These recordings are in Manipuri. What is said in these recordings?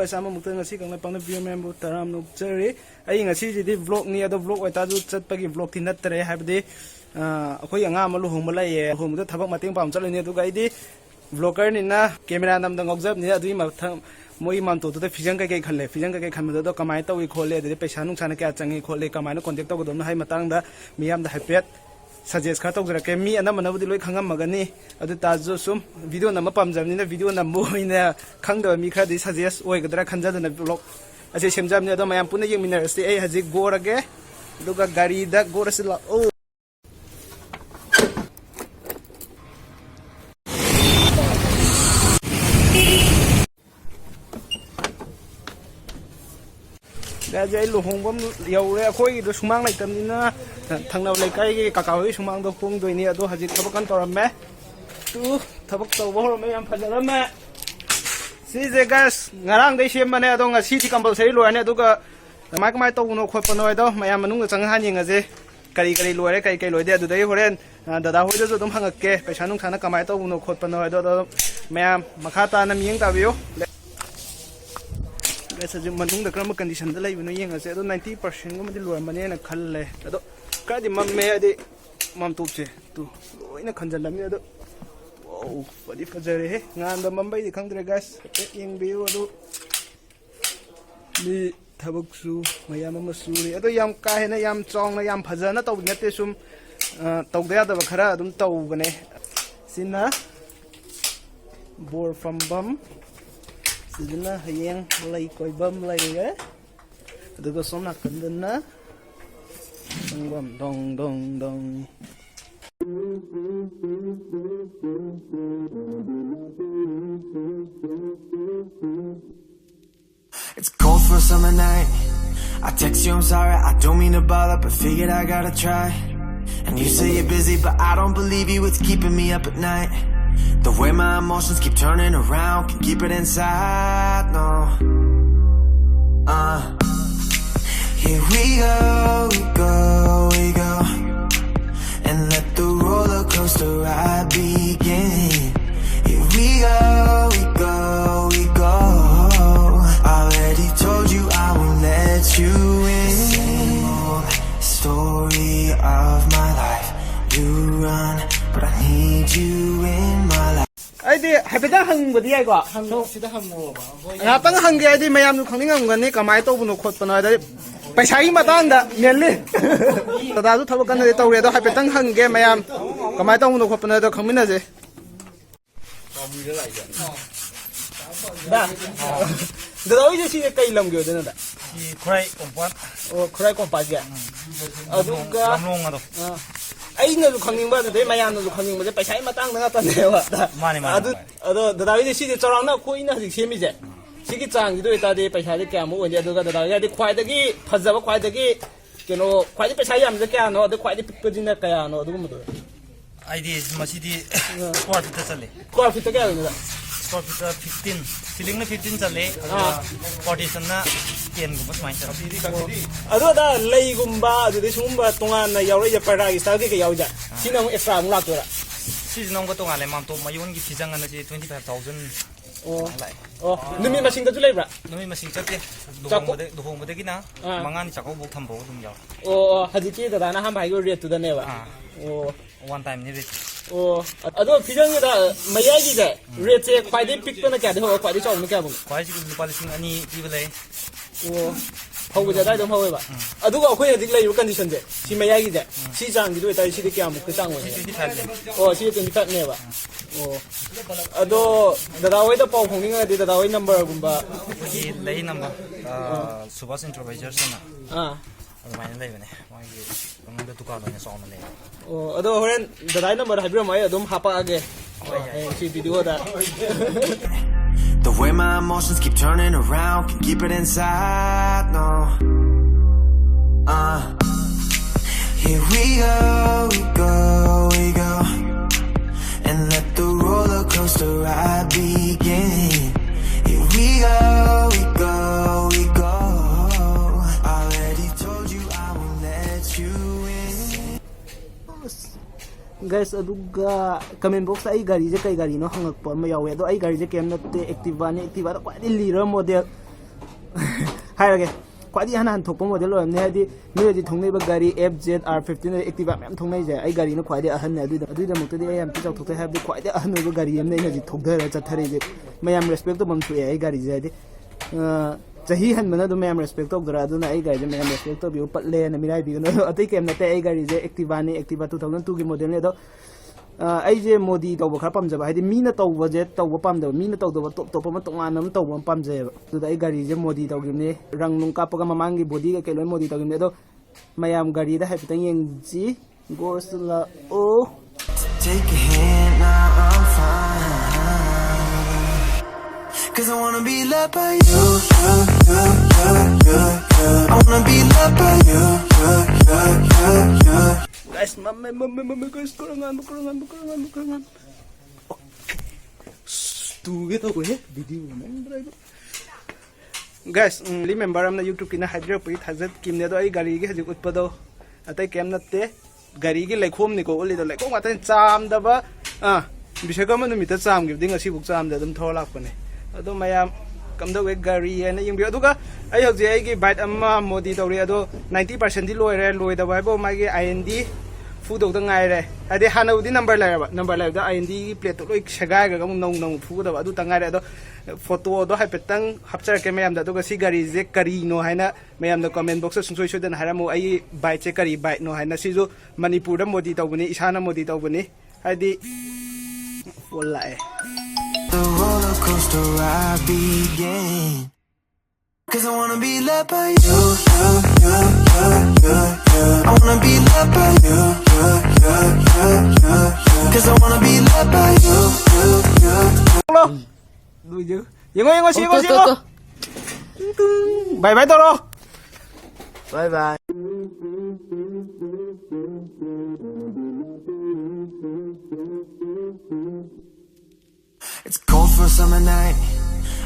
guys, I'm going to see the view member Taram Cherry. I think I see the vlog near the vlog. I thought that Peggy vlog in that tray have the Akoyangamalu Humalay, whom the Tabak Mating Pam Salina to guide vlogger in a camera and the observe near the Moimanto to the Fijanka Kale, Fijanka Kamado Kamata, we call it the Peshanuk Sanaka and call it Kamano contact with the Matanga, Miam the Hypet. Suggest cut of the me and I'm the Hangam Magani at the Tazosum video number pumps in the video number in the Kanga Mika. This suggests or the Kanja and the vlog. As a Shemjam near the Mayapuna University, has it go again? Look at Gary that go to oh. Jay Luhong, Yaw, Koi, the Sumang like Tamina, Tanga like Kakao, Sumang, the Pung, do near do has it Tabakan or a meh? Two Tabak over me and Padarama. See the gas, Narang de Shemanadong, a city compulsory, and Educa, the Macamato no Copanoido, my Amanunga Sanghani as a Karikari Lore, Kaikalo, the day for end, and the Dahodas don't hang a care, Peshanung Kanakamato no Copanoido, Ma'am Makata and Mingavio. As a Manung the grammar condition, the live in the 90% of the lower money and a color. Cardi Mam made the Mamtuche to in a conjunction. Oh, but if a and the Mumbai, the country guys, in view the Tabuksu, Mayama Masuri, other young Kahana Yam Song, Yam Pazana, Netisum, Togda the Vakara, don't Togane. Sina bore from Bum. Sila hayang lay koy bam lay ga adugo som nakandun na bam dong dong dong. It's cold for a summer night. I text you, I'm sorry, I don't mean to bother, but figured I gotta try. And you say you're busy, but I don't believe you, it's keeping me up at night. The way my emotions keep turning around, can keep it inside, no. Here we go, we go, we go, and let the roller coaster ride begin. Here we go, we go, we go. Already told you I won't let you in. Same old story of my life. You run, but I need you in my life. I did have a hung with the Aga. I don't hung the idea, Mayam coming on when Nick, my total cotton. Pasai Matanda, nearly. The Dadu Tabakan, the Toredo, have a tongue hung game, Mayam. Kamato no cotton, the community. The always see a Kailam good, isn't it? Cry of what? Or crack of Pagia. I know coming by the day, my aunt was coming with the Pasai Matanga. Although the David see the Torana, Queen as he is it. Sikitang, you do it at the Pasai Camu, and the other quite the gate, Pazava quite the gate, you know, quite the Pasayam, the cano, the quite the people in the Cayano, the woman. I did Masidi Sport Italy. Coffee together. Sport 15, feeling the 15 Sale, partition, 10 was mine. Other Legumba, the Sumba, Tonga, Yaria Parai, Stargate Yauja, Sino extra Mulatura. She's no to Alemanto, my own Kizang and 25,000. Oh, the machine to labor. No machine, the home with the Gina, Mangan Chaco Tambo. Oh, had it that I have I to the never. Oh, one time needed. Oh, although Pijan, Mayagi, Red quite a pick on the cat, quite a job on the cabin. Quite polishing any evil. Oh, how would I don't, however? I do not quite declare your condition there. She may that. She's on to do it, I see the camera, the tongue. Oh, she is in fact never. Oh, although the Daway the Pop Honging, I did the Daway number, but lay number, Subas introversion. Oh, although when the number have room, I don't happen again. She video that. The way my emotions keep turning around, can keep it inside, no. Here we go, we go, we go, and let the roller coaster guys aduga comment box ai gari je kai gari no hangak pa ma yawe ado ai gari je kem natte Activa ni Activa da kwai lira model hairage kwai han thokpa model lo ne hadi ni ji thongnei ba gari FZR15 Activa mem thongnei je ai gari no kwai de ahan ne adu da mukte de ai am chok thokte have de kwai de ahan no gari em ne ji thokdara chathare je mayam respect to bam thu ai gari je de chahi han mana do mayam respect to dra do na ai gari je mayam respect to bi patle na mirai bi no atai kem nate ai gari je Activa ni Activa 2002 gi model ne do ai je modi to khar pam jaba hadi mina to je to pam da mina to do top top ma tong anam to pam je do ai gari je modi to gi ne rang nung ka pa mamang gi body ke loi modi to gi ne do mayam gari da haipitang yeng ji gosla o Take a hand, now I'm fine. 'Cause I wanna be loved by you, I wanna be loved by you, guys mama guys kurangan tu gitu gue video guys remember amna YouTube kina hydro pui thazat kimne do ai gari gi hajik utpado atai kem natte gari gi lekhom ni ko oli do lekhom ata cham da ba bisagama nu mita cham gi ding asi buk cham da dum tholak pane ado mayam kamdo we gari ena ying bi aduga ai hojje ai gi bite amma modi tawri ado 90% di loi da bai bo mai gi IND fu do da ngai re ade hana udi number lai da IND plate to loi sagai ga nong nong fu da adu tangai re ado photo do hai petang hapchar ke mayam da aduga si gari je kari no haina mayam da comment box sung soi dan haramu ai bite che kari bite no haina si jo Manipur da modi tawbani isana modi tawbani adi wallahi the roller coaster ride begin. 'Cause I wanna be loved by you, I wanna be loved by you, 'cause I wanna be loved by you, Đuổi chứ. Yengo xí bye bye toro. Bye bye. It's cold for a summer night.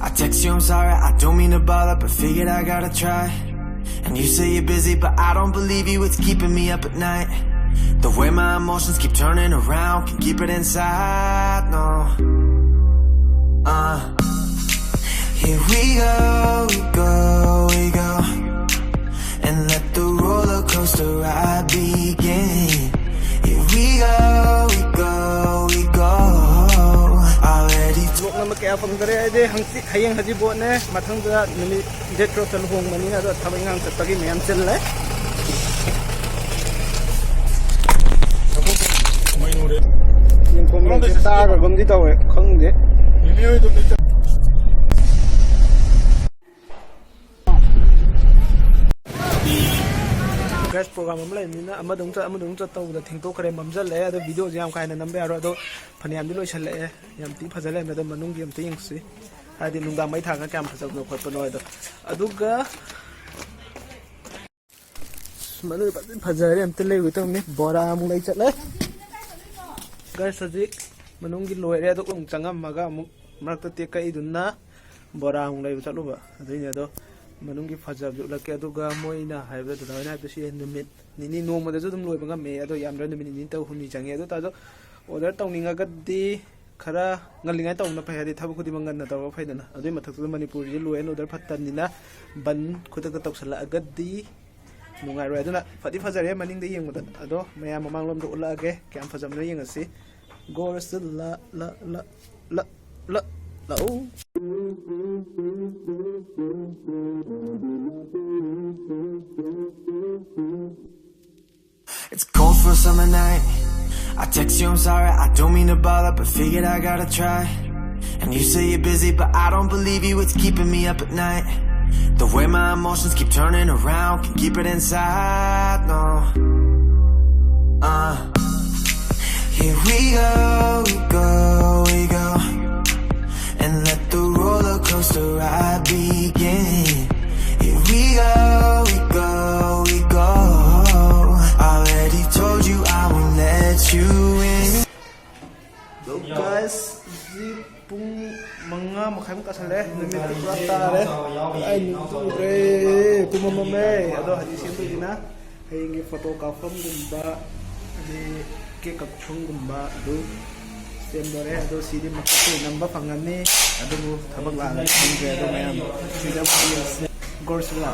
I text you, I'm sorry, I don't mean to bother, but figured I gotta try. And you say you're busy, but I don't believe you, it's keeping me up at night. The way my emotions keep turning around, can keep it inside, no. Here we go, and let the roller coaster ride begin. Here we go, already. Vlog na kaya pang dare ide hangsi hayang haji bo ne mathang da nimi jet ro tal hong mani na do thabang ngang tat pagi mayam chel le yin ko mo ta ga gam di taw khang de guys program am lai mina amadung cha taw da thing to kare mamjal le ado video jam kai na nambe aro ado phaniam di loi chal le yam ti phajale me do manung gi am ti ying si adi nungda mai thang ka kam phajak no khot pa no ado aduga manu pa phajare am te le wi taw ni bora mu lai chat le guys aji manung gi loi re ado ung changam maga mu mak ta te kai dunna bora mu lai chat lo ba adai ne ado manunggi phajab lake aduga moina haiba da na haiba si numit nini noma da dum loi banga me ado yam ra numit ni taw huni changi ado ta do order tawninga gaddi khara ngalinga tawna phai hadi thabu khudi mangan na taw phaidana adoi mathak tu Manipur ji loi an order phattan nina ban khuta ka tawsala gaddi nungai ro aduna phadi phajare maning de yeng mudan ado mayam mamang lom do ula age kyam phajam no yeng asi gors la oh It's cold for a summer night. I text you, I'm sorry, I don't mean to bother, but figured I gotta try. And you say you're busy, but I don't believe you, it's keeping me up at night. The way my emotions keep turning around, can keep it inside, no. Here we go, and let the roller coaster ride begin. Here we go, already told you I won't let you in. So guys, di pung mga makham kasale numit prata re ay nito re tumamame ado hadi sinto dina hayingi photo ka from gumba ke kap chung gumba adu stem dore adu sidi makku namba fangani adu thabak la la chingre adu mayam sida gorsula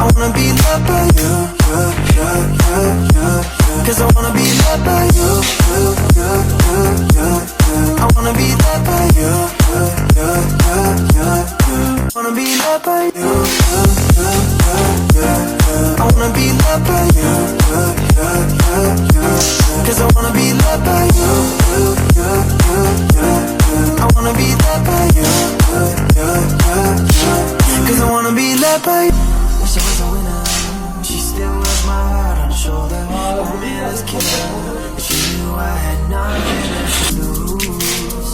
I wanna be loved by you, cause I wanna be loved by you, I wanna be loved by you, I wanna be loved by you, I wanna be loved by you, cause I wanna be loved by you, I wanna be loved by you, cause I wanna be loved by you. Wish I was a winner, she still wears my heart on her shoulder. I'm a man's killer, but she knew I had nothing left to lose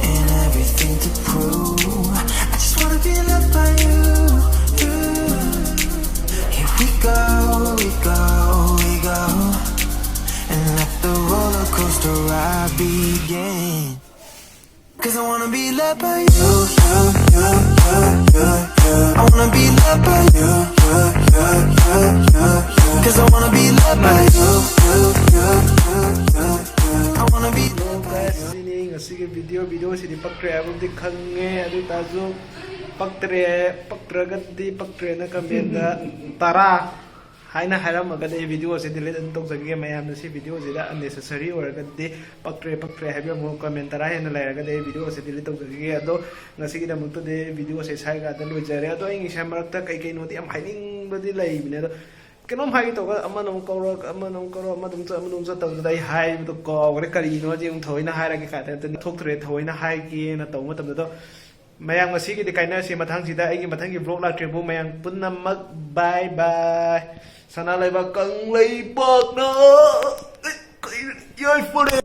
and everything to prove. I just wanna be loved by you, you. Here we go, we go, we go, and let the roller coaster ride begin. Cause I wanna be loved by you, I wanna be loved by you, cause I wanna be loved by you, I wanna be. Hello guys, ini ngasih video sini pakre aku di kange adu tazu paktre na kamenda tara haina haram agade video se delete antok jagi mayam na si video jida unnecessary or agade paktre habi mo comment tara hena la agade video se delete tok jagi ado ngasi da mutu de video se sai ga da lo jare ado ingi shamrak ta kai no ti am haining badi lai bine do kenom hai to ga amanong koro amadum cha taw dai hai to ko gre kari no ji ung thoina hai ra ki ka ta thok thre thoina hai ki na to matam do mayang ngasi ki de kaina si mathang sida ai ki mathang ki vlog la trebu mayang punnamak bye bye sana lai ba kangleipak na yoi for it